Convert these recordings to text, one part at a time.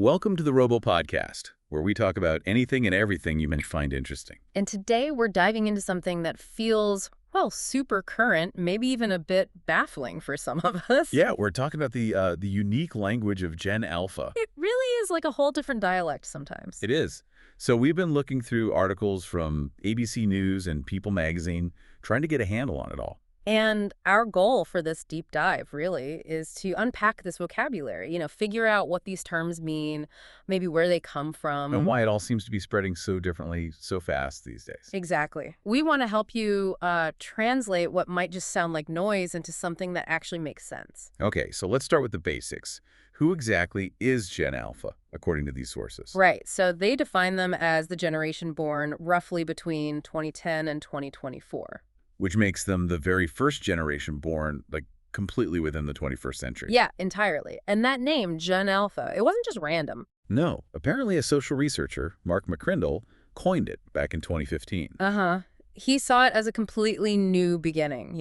Welcome to the Robo Podcast, where we talk about anything and everything you may find interesting. And today we're diving into something that feels, well, super current, maybe even a bit baffling for some of us. Yeah, we're talking about the unique language of Gen Alpha. It really is like a whole different dialect sometimes. It is. So we've been looking through articles from ABC News and People magazine, trying to get a handle on it all. And our goal for this deep dive, really, is to unpack this vocabulary, figure out what these terms mean, maybe where they come from. And why it all seems to be spreading so differently so fast these days. Exactly. We want to help you translate what might just sound like noise into something that actually makes sense. Okay, so let's start with the basics. Who exactly is Gen Alpha, according to these sources? Right. So they define them as the generation born roughly between 2010 and 2024. Which makes them the very first generation born, completely within the 21st century. Yeah, entirely. And that name, Gen Alpha, it wasn't just random. No. Apparently a social researcher, Mark McCrindle, coined it back in 2015. He saw it as a completely new beginning,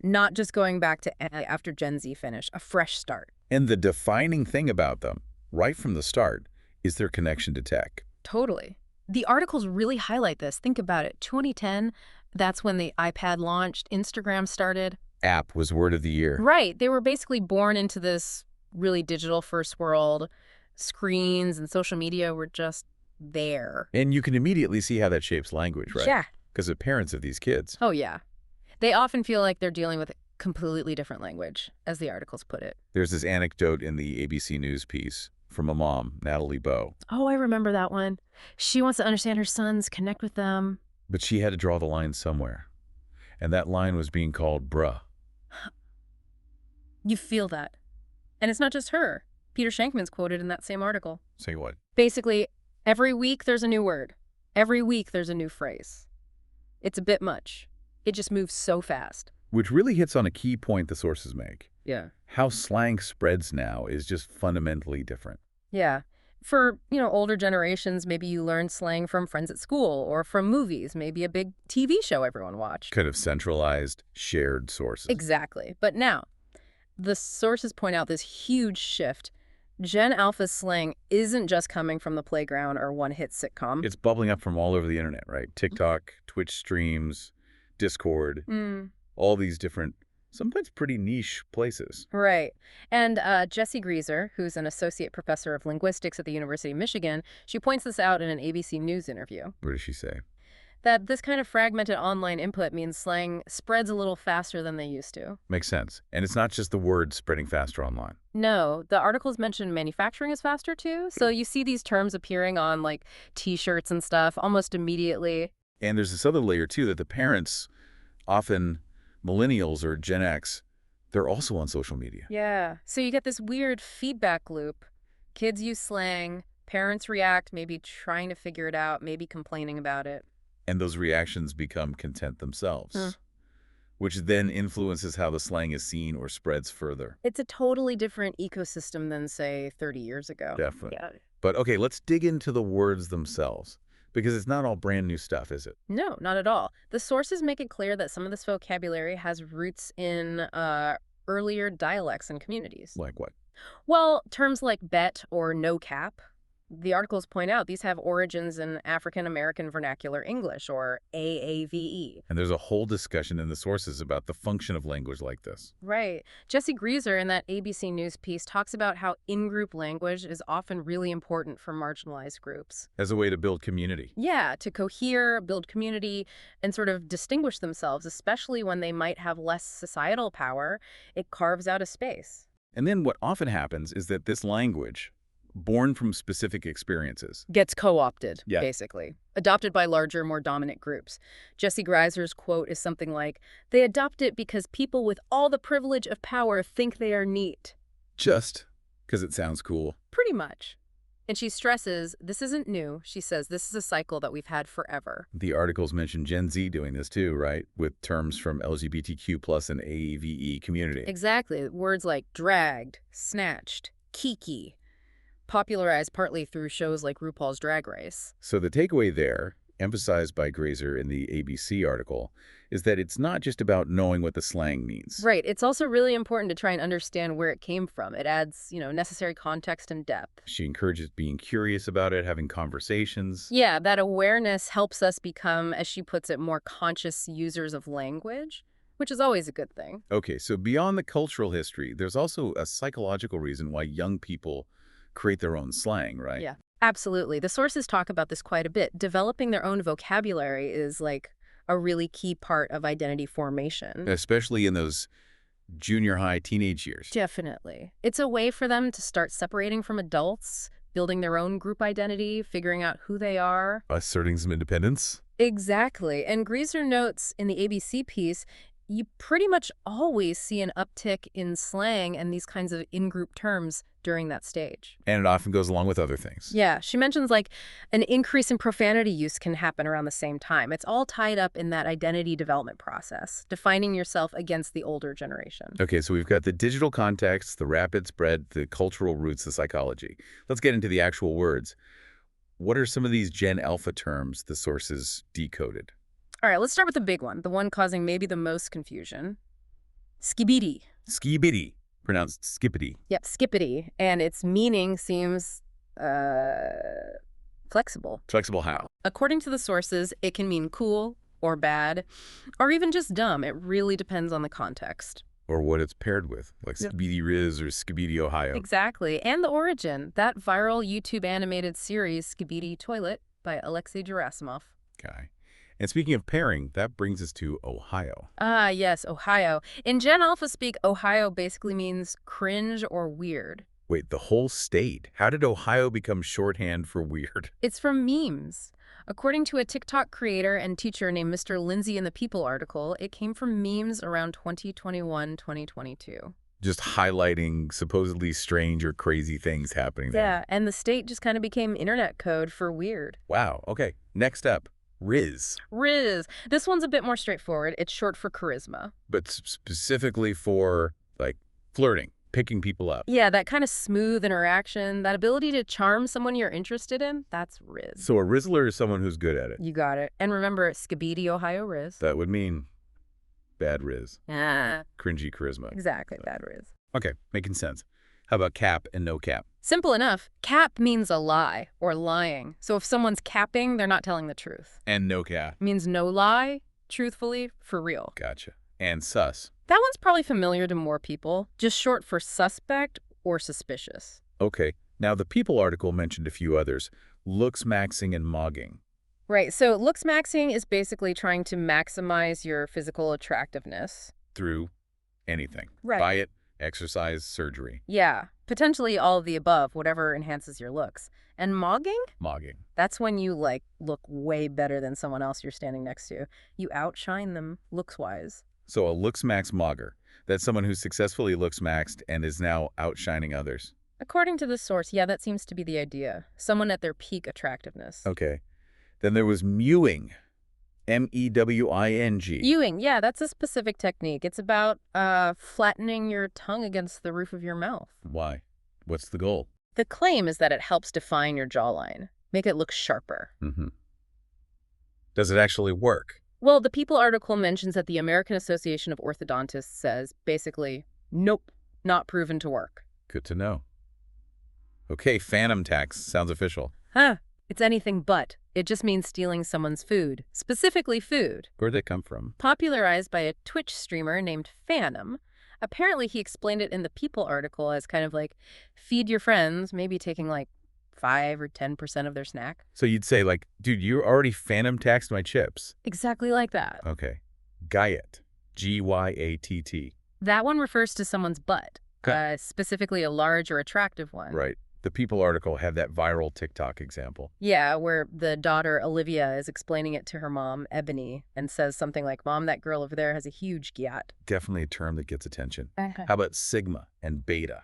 not just going back to after Gen Z finished, a fresh start. And the defining thing about them, right from the start, is their connection to tech. Totally. The articles really highlight this. Think about it. 2010, that's when the iPad launched, Instagram started. App was word of the year. Right. They were basically born into this really digital first world. Screens and social media were just there. And you can immediately see how that shapes language, right? Yeah. Because the parents of these kids. Oh, yeah. They often feel like they're dealing with completely different language, as the articles put it. There's this anecdote in the ABC News piece from a mom, Natalie Bow. Oh, I remember that one. She wants to understand her sons, connect with them. But she had to draw the line somewhere. And that line was being called bruh. You feel that. And it's not just her. Peter Shankman's quoted in that same article. Say what? Basically, every week there's a new word. Every week there's a new phrase. It's a bit much. It just moves so fast. Which really hits on a key point the sources make. Yeah. How slang spreads now is just fundamentally different. Yeah. For, older generations, maybe you learned slang from friends at school or from movies, maybe a big TV show everyone watched. Kind of centralized, shared sources. Exactly. But now, the sources point out this huge shift. Gen Alpha's slang isn't just coming from the playground or one-hit sitcom. It's bubbling up from all over the internet, right? TikTok, Twitch streams, Discord, all these different, sometimes pretty niche places. Right. And Jessie Grieser, who's an associate professor of linguistics at the University of Michigan, she points this out in an ABC News interview. What does she say? That this kind of fragmented online input means slang spreads a little faster than they used to. Makes sense. And it's not just the words spreading faster online. No, the articles mention manufacturing is faster too. So you see these terms appearing on T-shirts and stuff almost immediately. And there's this other layer too, that the parents, often millennials or Gen X, they're also on social media. Yeah. So you get this weird feedback loop. Kids use slang, parents react, maybe trying to figure it out, maybe complaining about it. And those reactions become content themselves, which then influences how the slang is seen or spreads further. It's a totally different ecosystem than, say, 30 years ago. Definitely. Yeah. But okay, let's dig into the words themselves, because it's not all brand new stuff, is it? No, not at all. The sources make it clear that some of this vocabulary has roots in earlier dialects and communities. Like what? Well, terms like bet or no cap. The articles point out these have origins in African American vernacular English, or AAVE. And there's a whole discussion in the sources about the function of language like this. Right. Jessie Grieser in that ABC News piece talks about how in-group language is often really important for marginalized groups. As a way to build community. Yeah, to cohere, build community, and sort of distinguish themselves, especially when they might have less societal power. It carves out a space. And then what often happens is that this language, born from specific experiences, Gets co-opted, Yeah. basically. Adopted by larger, more dominant groups. Jessie Grieser's quote is something like, "They adopt it because people with all the privilege of power think they are neat." just because it sounds cool. Pretty much. And she stresses, this isn't new. She says this is a cycle that we've had forever. The articles mention Gen Z doing this too, right? With terms from LGBTQ plus and AAVE community. Exactly. Words like dragged, snatched, kiki, popularized partly through shows like RuPaul's Drag Race. So the takeaway there emphasized by Grazer in the ABC article is that it's not just about knowing what the slang means. Right. It's also really important to try and understand where it came from. It adds, necessary context and depth. She encourages being curious about it, having conversations. Yeah, that awareness helps us become, as she puts it, more conscious users of language, which is always a good thing. Okay, so beyond the cultural history, there's also a psychological reason why young people create their own slang, right? Yeah, absolutely. The sources talk about this quite a bit. Developing their own vocabulary is like a really key part of identity formation. Especially in those junior high teenage years. Definitely. It's a way for them to start separating from adults, building their own group identity, figuring out who they are. Asserting some independence. Exactly. And Grazer notes in the ABC piece, you pretty much always see an uptick in slang and these kinds of in-group terms during that stage. And it often goes along with other things. Yeah, she mentions like an increase in profanity use can happen around the same time. It's all tied up in that identity development process, defining yourself against the older generation. Okay, so we've got the digital context, the rapid spread, the cultural roots, the psychology. Let's get into the actual words. What are some of these Gen Alpha terms the sources decoded? All right, let's start with the big one, the one causing maybe the most confusion. Skibidi. Skibidi, pronounced skibidi. Yep, skibidi. And its meaning seems flexible. Flexible how? According to the sources, it can mean cool or bad or even just dumb. It really depends on the context. Or what it's paired with, like skibidi rizz or skibidi Ohio. Exactly. And the origin, that viral YouTube animated series, Skibidi Toilet, by Alexei Gerasimov. Okay. And speaking of pairing, that brings us to Ohio. Ah, yes, Ohio. In Gen Alpha speak, Ohio basically means cringe or weird. Wait, the whole state? How did Ohio become shorthand for weird? It's from memes. According to a TikTok creator and teacher named Mr. Lindsay in the People article, it came from memes around 2021, 2022. Just highlighting supposedly strange or crazy things happening there. Yeah, and the state just kind of became internet code for weird. Wow, okay. Next up, rizz. Rizz. This one's a bit more straightforward. It's short for charisma. But specifically for, like, flirting, picking people up. Yeah, that kind of smooth interaction, that ability to charm someone you're interested in, that's rizz. So a rizzler is someone who's good at it. You got it. And remember, Skibidi, Ohio rizz. That would mean bad rizz. Ah, Cringy charisma. exactly, bad rizz. Okay, making sense. How about cap and no cap? Simple enough. Cap means a lie or lying. So if someone's capping, they're not telling the truth. And no cap. Means no lie, truthfully, for real. Gotcha. And sus. That one's probably familiar to more people, just short for suspect or suspicious. Okay, now the People article mentioned a few others. Looks maxing and mogging. Right, so looks maxing is basically trying to maximize your physical attractiveness. Through anything. Right. Diet, exercise, surgery. Yeah, potentially all of the above, whatever enhances your looks. And mogging? Mogging. That's when you, look way better than someone else you're standing next to. You outshine them looks-wise. So a looks max mogger. That's someone who successfully looks maxed and is now outshining others. According to this source, yeah, that seems to be the idea. Someone at their peak attractiveness. Okay. Then there was mewing. M-E-W-I-N-G. Mewing, yeah, that's a specific technique. It's about flattening your tongue against the roof of your mouth. Why? What's the goal? The claim is that it helps define your jawline, make it look sharper. Mm-hmm. Does it actually work? Well, the People article mentions that the American Association of Orthodontists says, basically, nope, not proven to work. Good to know. Okay, phantom tax. Sounds official. Huh. It's anything but. It just means stealing someone's food, specifically food. Where'd they come from? Popularized by a Twitch streamer named Phantom. Apparently, he explained it in the People article as kind of like, feed your friends, maybe taking 5 or 10% of their snack. So you'd say, dude, you already phantom taxed my chips. Exactly like that. Okay. Gyat. G-Y-A-T-T. That one refers to someone's butt, specifically a large or attractive one. Right. The People article had that viral TikTok example. Yeah, where the daughter, Olivia, is explaining it to her mom, Ebony, and says something like, Mom, that girl over there has a huge gyat. Definitely a term that gets attention. How about sigma and beta?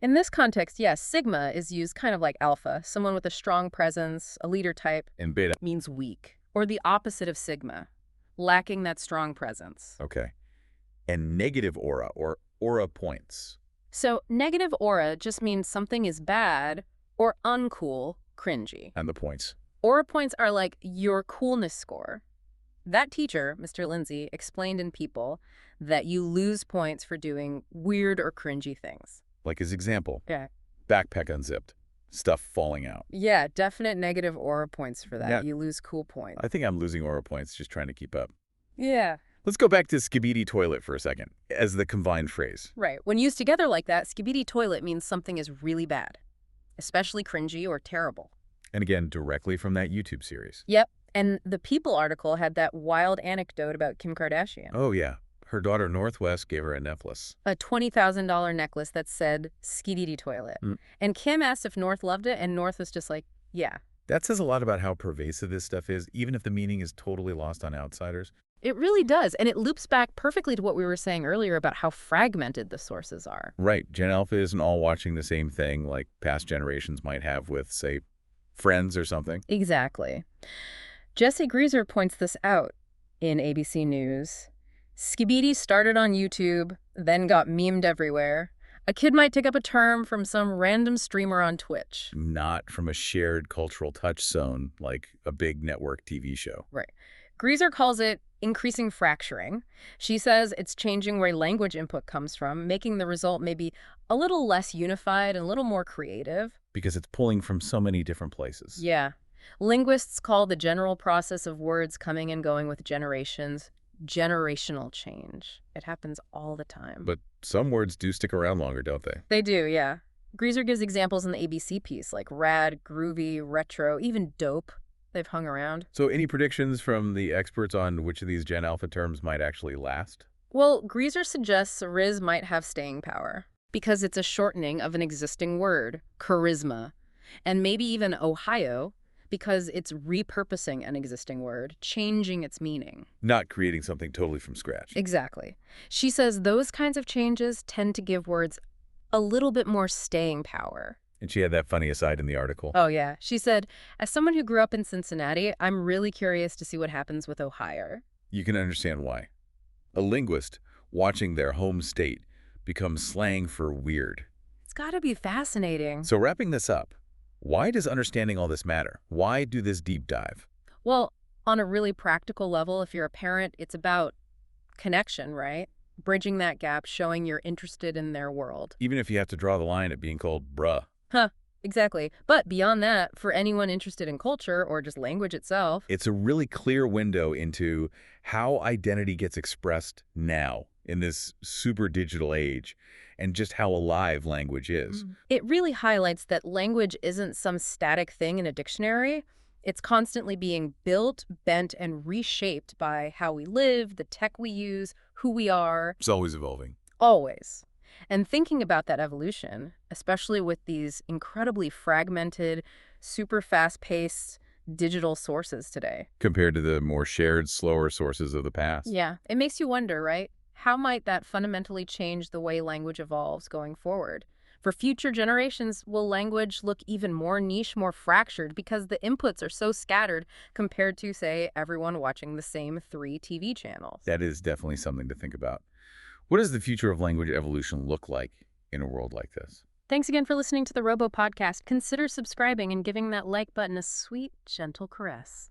In this context, yes, sigma is used kind of like alpha, someone with a strong presence, a leader type. And beta means weak, or the opposite of sigma, lacking that strong presence. Okay. And negative aura, or aura points. So negative aura just means something is bad or uncool, cringy. And the points. Aura points are like your coolness score. That teacher, Mr. Lindsay, explained in People that you lose points for doing weird or cringy things. Like his example, Yeah. backpack unzipped, stuff falling out. Yeah, definite negative aura points for that. Yeah. You lose cool points. I think I'm losing aura points just trying to keep up. Yeah. Let's go back to skibidi toilet for a second, as the combined phrase. Right. When used together like that, skibidi toilet means something is really bad, especially cringy or terrible. And again, directly from that YouTube series. Yep. And the People article had that wild anecdote about Kim Kardashian. Oh, yeah. Her daughter Northwest gave her a necklace. A $20,000 necklace that said skibidi toilet. And Kim asked if North loved it, and North was just like, yeah. That says a lot about how pervasive this stuff is, even if the meaning is totally lost on outsiders. It really does, and it loops back perfectly to what we were saying earlier about how fragmented the sources are. Right. Gen Alpha isn't all watching the same thing like past generations might have with, say, Friends or something. Exactly. Jesse Grieser points this out in ABC News. Skibidi started on YouTube, then got memed everywhere. A kid might take up a term from some random streamer on Twitch. Not from a shared cultural touchstone like a big network TV show. Right. Grieser calls it increasing fracturing. She says it's changing where language input comes from, making the result maybe a little less unified and a little more creative. Because it's pulling from so many different places. Yeah. Linguists call the general process of words coming and going with generations generational change. It happens all the time. But some words do stick around longer, don't they? They do, yeah. Grieser gives examples in the ABC piece, like rad, groovy, retro, even dope. They've hung around. So any predictions from the experts on which of these Gen Alpha terms might actually last? Well, Grieser suggests rizz might have staying power because it's a shortening of an existing word, charisma, and maybe even Ohio because it's repurposing an existing word, changing its meaning. Not creating something totally from scratch. Exactly. She says those kinds of changes tend to give words a little bit more staying power. And she had that funny aside in the article. Oh, yeah. She said, as someone who grew up in Cincinnati, I'm really curious to see what happens with Ohio. You can understand why. A linguist watching their home state become slang for weird. It's got to be fascinating. So wrapping this up, why does understanding all this matter? Why do this deep dive? Well, on a really practical level, if you're a parent, it's about connection, right? Bridging that gap, showing you're interested in their world. Even if you have to draw the line at being called bruh. Huh, exactly. But beyond that, for anyone interested in culture or just language itself, it's a really clear window into how identity gets expressed now in this super digital age and just how alive language is. It really highlights that language isn't some static thing in a dictionary. It's constantly being built, bent, and reshaped by how we live, the tech we use, who we are. It's always evolving. Always. And thinking about that evolution, especially with these incredibly fragmented, super fast-paced digital sources today. Compared to the more shared, slower sources of the past. Yeah, it makes you wonder, right? How might that fundamentally change the way language evolves going forward? For future generations, will language look even more niche, more fractured because the inputs are so scattered compared to, say, everyone watching the same 3 TV channels? That is definitely something to think about. What does the future of language evolution look like in a world like this? Thanks again for listening to the Robo Podcast. Consider subscribing and giving that like button a sweet, gentle caress.